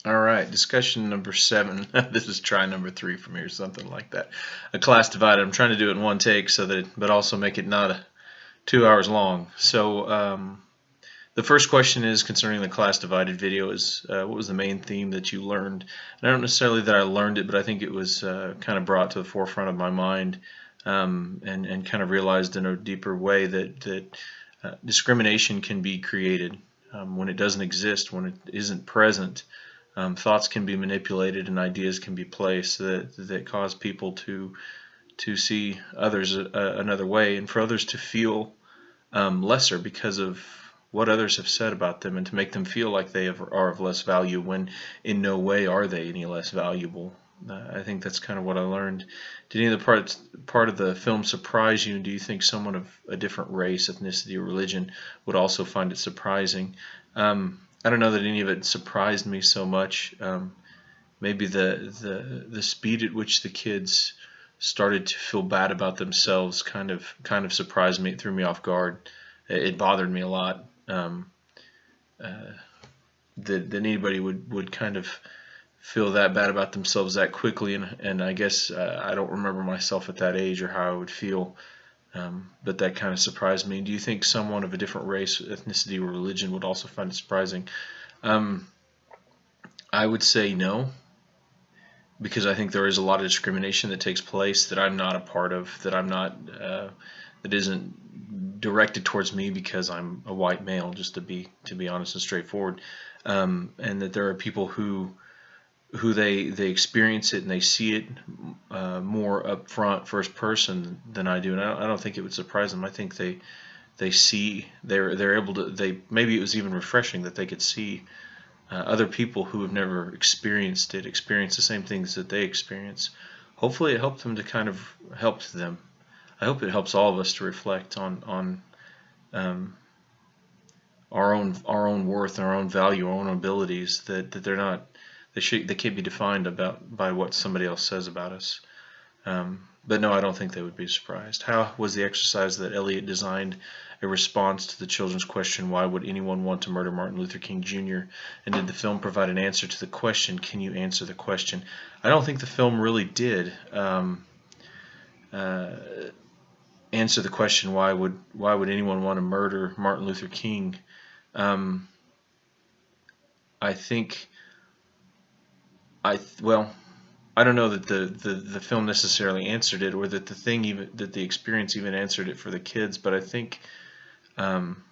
All right, discussion number 7. This is try number 3 from here, something like that. A class divided. I'm trying to do it in one take, but also make it not 2 hours long. So the first question is concerning the class divided video is what was the main theme that you learned? And I don't necessarily that I learned it, but I think it was kind of brought to the forefront of my mind, and kind of realized in a deeper way that discrimination can be created when it doesn't exist, when it isn't present. Thoughts can be manipulated and ideas can be placed that cause people to see others another way, and for others to feel lesser because of what others have said about them, and to make them feel like are of less value when in no way are they any less valuable. I think that's kind of what I learned. Did any of the part of the film surprise you? And do you think someone of a different race, ethnicity, or religion would also find it surprising? I don't know that any of it surprised me so much. Maybe the speed at which the kids started to feel bad about themselves kind of surprised me. It threw me off guard. It bothered me a lot. Uh, that anybody would kind of feel that bad about themselves that quickly, and I guess I don't remember myself at that age or how I would feel, but that kind of surprised me. Do you think someone of a different race, ethnicity, or religion would also find it surprising? Um, I would say no, because I think there is a lot of discrimination that takes place that I'm not a part of, that isn't directed towards me because I'm a white male, just to be honest and straightforward, and that there are people who they experience it and they see it more up front, first person than I do, and I don't think it would surprise them. I think they see they're able to they maybe it was even refreshing that they could see other people who have never experienced it experience the same things that they experience. Hopefully, it helped them to kind of helped them. I hope it helps all of us to reflect on um, our own worth, our own value, our own abilities. That they're not they can't be defined about by what somebody else says about us. But no, I don't think they would be surprised. How was the exercise that Eliot designed a response to the children's question, why would anyone want to murder Martin Luther King Jr.? And did the film provide an answer to the question, can you answer the question? I don't think the film really did uh, answer the question, why would anyone want to murder Martin Luther King? Um, I think well, I don't know that the film necessarily answered it, or that the experience even answered it for the kids. But I think um,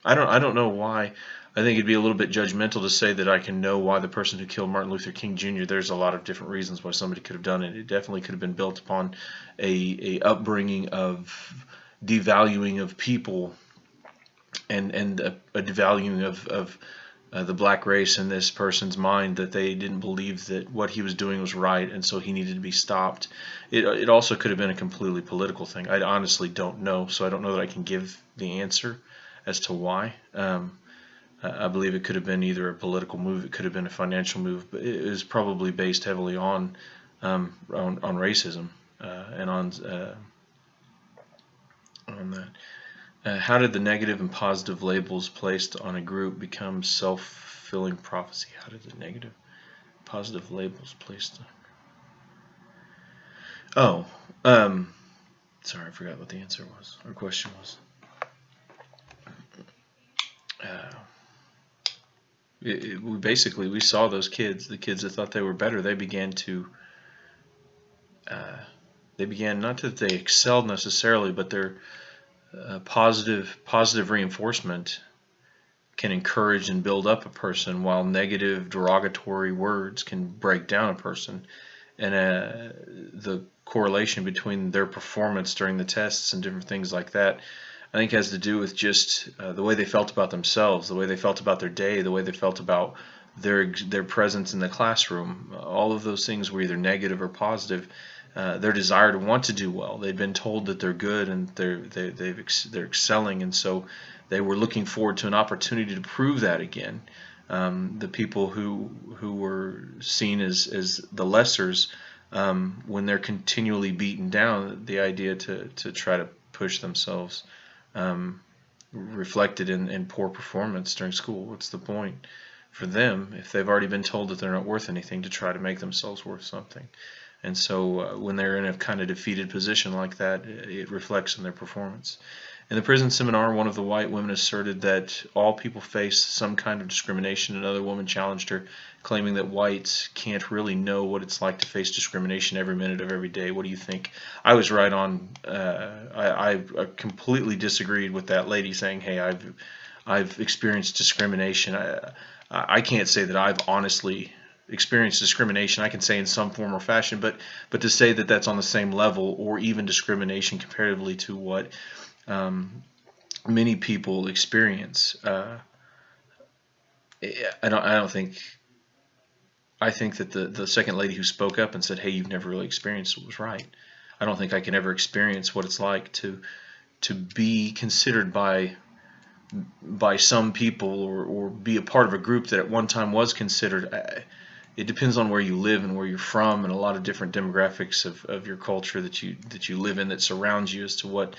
I don't know why. I think it'd be a little bit judgmental to say that I can know why the person who killed Martin Luther King Jr. There's a lot of different reasons why somebody could have done it. It definitely could have been built upon a upbringing of devaluing of people, and a devaluing of the black race in this person's mind, that they didn't believe that what he was doing was right, and so he needed to be stopped. It also could have been a completely political thing. I honestly don't know, so I don't know that I can give the answer as to why. I believe it could have been either a political move, it could have been a financial move, but it was probably based heavily on racism, and on that. How did the negative and positive labels placed on a group become self-fulfilling prophecy? How did the negative, positive labels placed on... Oh, sorry, I forgot what the answer was, or question was. Uh, we saw those kids, the kids that thought they were better, uh, they began, not that they excelled necessarily, but their positive reinforcement can encourage and build up a person, while negative, derogatory words can break down a person. And the correlation between their performance during the tests and different things like that, I think, has to do with just the way they felt about themselves, the way they felt about their day, the way they felt about their presence in the classroom. All of those things were either negative or positive. Their desire to want to do well. They'd been told that they're good and they're excelling, and so they were looking forward to an opportunity to prove that again. The people who were seen as the lessers, when they're continually beaten down, the idea to try to push themselves, reflected in poor performance during school. What's the point? for them, if they've already been told that they're not worth anything, to try to make themselves worth something. And so when they're in a kind of defeated position like that, it reflects in their performance. In the prison seminar, one of the white women asserted that all people face some kind of discrimination. Another woman challenged her, claiming that whites can't really know what it's like to face discrimination every minute of every day. What do you think? I was right on. I completely disagreed with that lady saying, "Hey, I've experienced discrimination." I can't say that I've honestly experienced discrimination. I can say in some form or fashion, but to say that that's on the same level or even discrimination comparatively to what many people experience, I don't think. I think that the second lady who spoke up and said, "Hey, you've never really experienced it," was right. I don't think I can ever experience what it's like to be considered by some people, or be a part of a group that at one time was considered. It depends on where you live and where you're from, and a lot of different demographics of your culture that you live in, that surrounds you, as to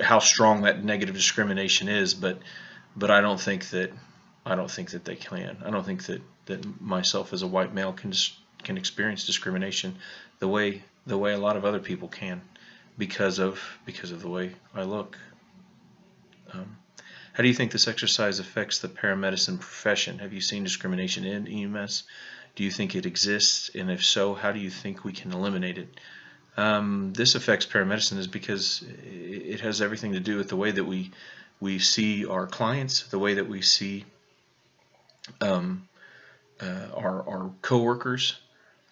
how strong that negative discrimination is. But I don't think that they can. I don't think that myself as a white male can experience discrimination the way a lot of other people can, because of the way I look. How do you think this exercise affects the paramedicine profession? Have you seen discrimination in EMS? Do you think it exists? And if so, how do you think we can eliminate it? This affects paramedicine is because it has everything to do with the way that we see our clients, the way that we see our coworkers,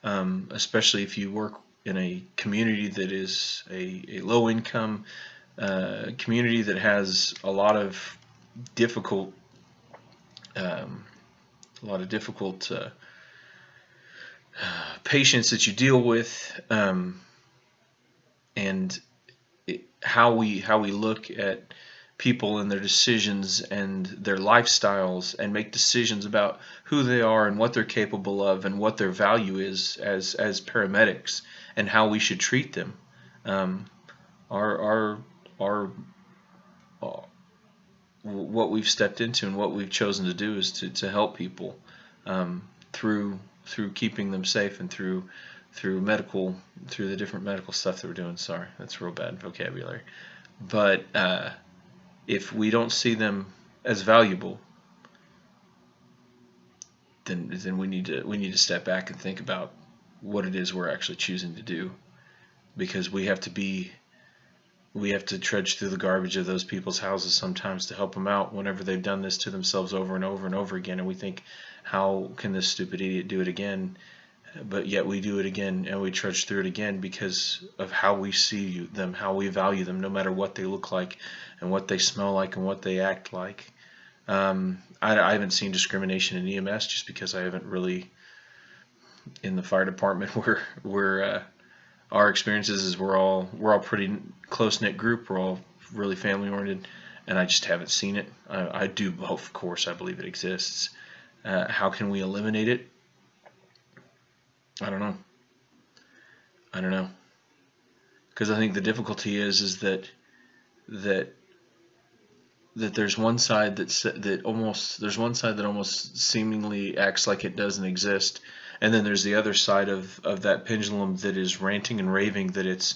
especially if you work in a community that is a low income community that has a lot of difficult patients that you deal with, and how we look at people and their decisions and their lifestyles, and make decisions about who they are and what they're capable of and what their value is as paramedics, and how we should treat them. Our what we've stepped into and what we've chosen to do is to help people through keeping them safe, and through the different medical stuff that we're doing. Sorry, that's real bad vocabulary. But if we don't see them as valuable, then we need to step back and think about what it is we're actually choosing to do, because we have to trudge through the garbage of those people's houses sometimes to help them out, whenever they've done this to themselves over and over and over again, and we think, how can this stupid idiot do it again? But yet we do it again, and we trudge through it again, because of how we see them, how we value them, no matter what they look like and what they smell like and what they act like. I haven't seen discrimination in EMS, just because I haven't really, in the fire department, where our experiences is we're all pretty close knit group. We're all really family oriented, and I just haven't seen it. I do, of course, I believe it exists. How can we eliminate it? I don't know. Because I think the difficulty is that there's one side that almost seemingly acts like it doesn't exist, and then there's the other side of that pendulum that is ranting and raving that it's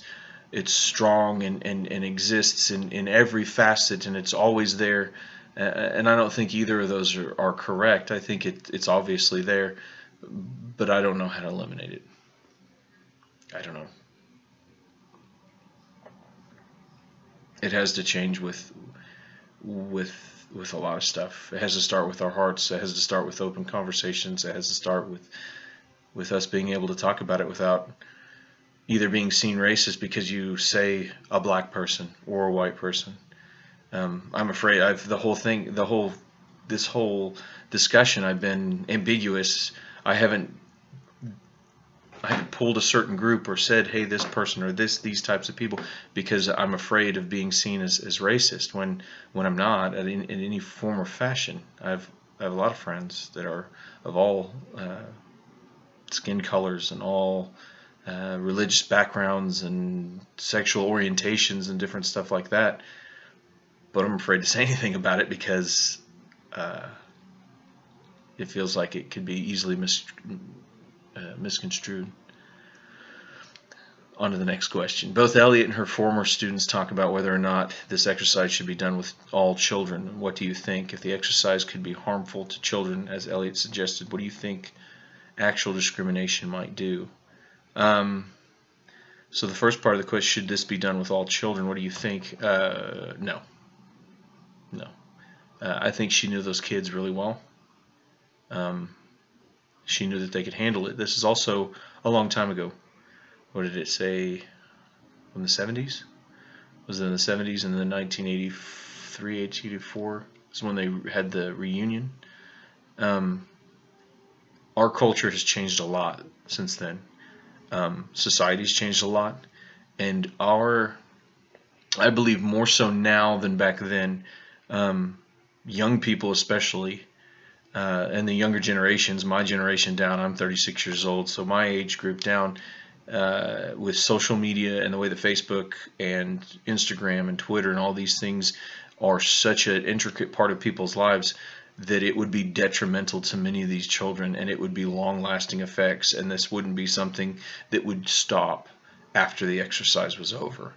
strong and exists in every facet, and it's always there. And I don't think either of those are correct. I think it's obviously there, but I don't know how to eliminate it. I don't know. It has to change with a lot of stuff. It has to start with our hearts. It has to start with open conversations. It has to start with us being able to talk about it without either being seen racist because you say a black person or a white person. I'm afraid this whole discussion, I've been ambiguous. I haven't pulled a certain group or said, hey, this person or these types of people, because I'm afraid of being seen as racist when I'm not in any form or fashion. I have a lot of friends that are of all skin colors and all religious backgrounds and sexual orientations and different stuff like that. But I'm afraid to say anything about it because it feels like it could be easily misconstrued. On to the next question. Both Elliot and her former students talk about whether or not this exercise should be done with all children. What do you think? If the exercise could be harmful to children, as Elliot suggested, what do you think actual discrimination might do? So the first part of the question, should this be done with all children? What do you think? No. No. I think she knew those kids really well. She knew that they could handle it. This is also a long time ago. What did it say? In the 70s? Was it in the 70s and then 1983, 1984 is when they had the reunion. Our culture has changed a lot since then. Society's changed a lot, and I believe more so now than back then, young people especially, and the younger generations, my generation down, I'm 36 years old, so my age group down, with social media and the way that Facebook and Instagram and Twitter and all these things are such an intricate part of people's lives, that it would be detrimental to many of these children, and it would be long-lasting effects, and this wouldn't be something that would stop after the exercise was over.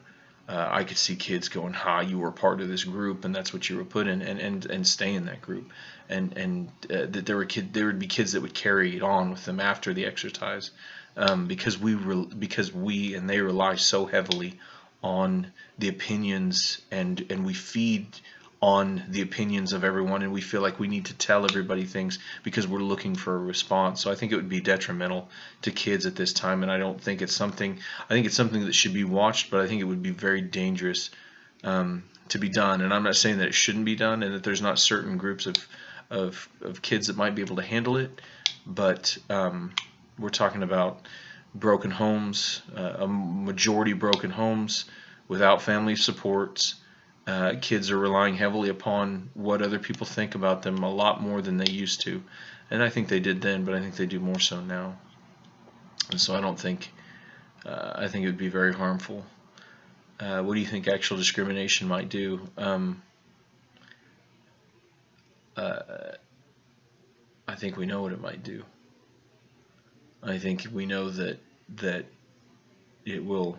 I could see kids going, "Ha, you were part of this group, and that's what you were put in," and stay in that group, and that there would be kids that would carry it on with them after the exercise, because we and they rely so heavily on the opinions, and we feed on the opinions of everyone, and we feel like we need to tell everybody things because we're looking for a response. So I think it would be detrimental to kids at this time, and I don't think it's something. I think it's something that should be watched, but I think it would be very dangerous to be done. And I'm not saying that it shouldn't be done, and that there's not certain groups of kids that might be able to handle it, but we're talking about broken homes, a majority broken homes without family supports. Kids are relying heavily upon what other people think about them a lot more than they used to, and I think they did then, but I think they do more so now. And so I don't think I think it would be very harmful. What do you think actual discrimination might do? I think we know what it might do. I think we know that it will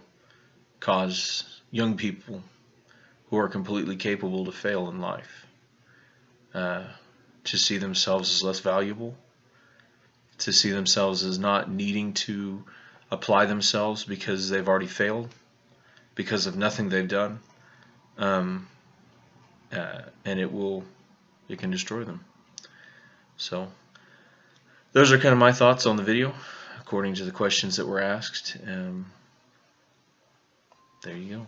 cause young people who are completely capable to fail in life, to see themselves as less valuable, to see themselves as not needing to apply themselves because they've already failed, because of nothing they've done, and it can destroy them. So those are kind of my thoughts on the video, according to the questions that were asked. There you go.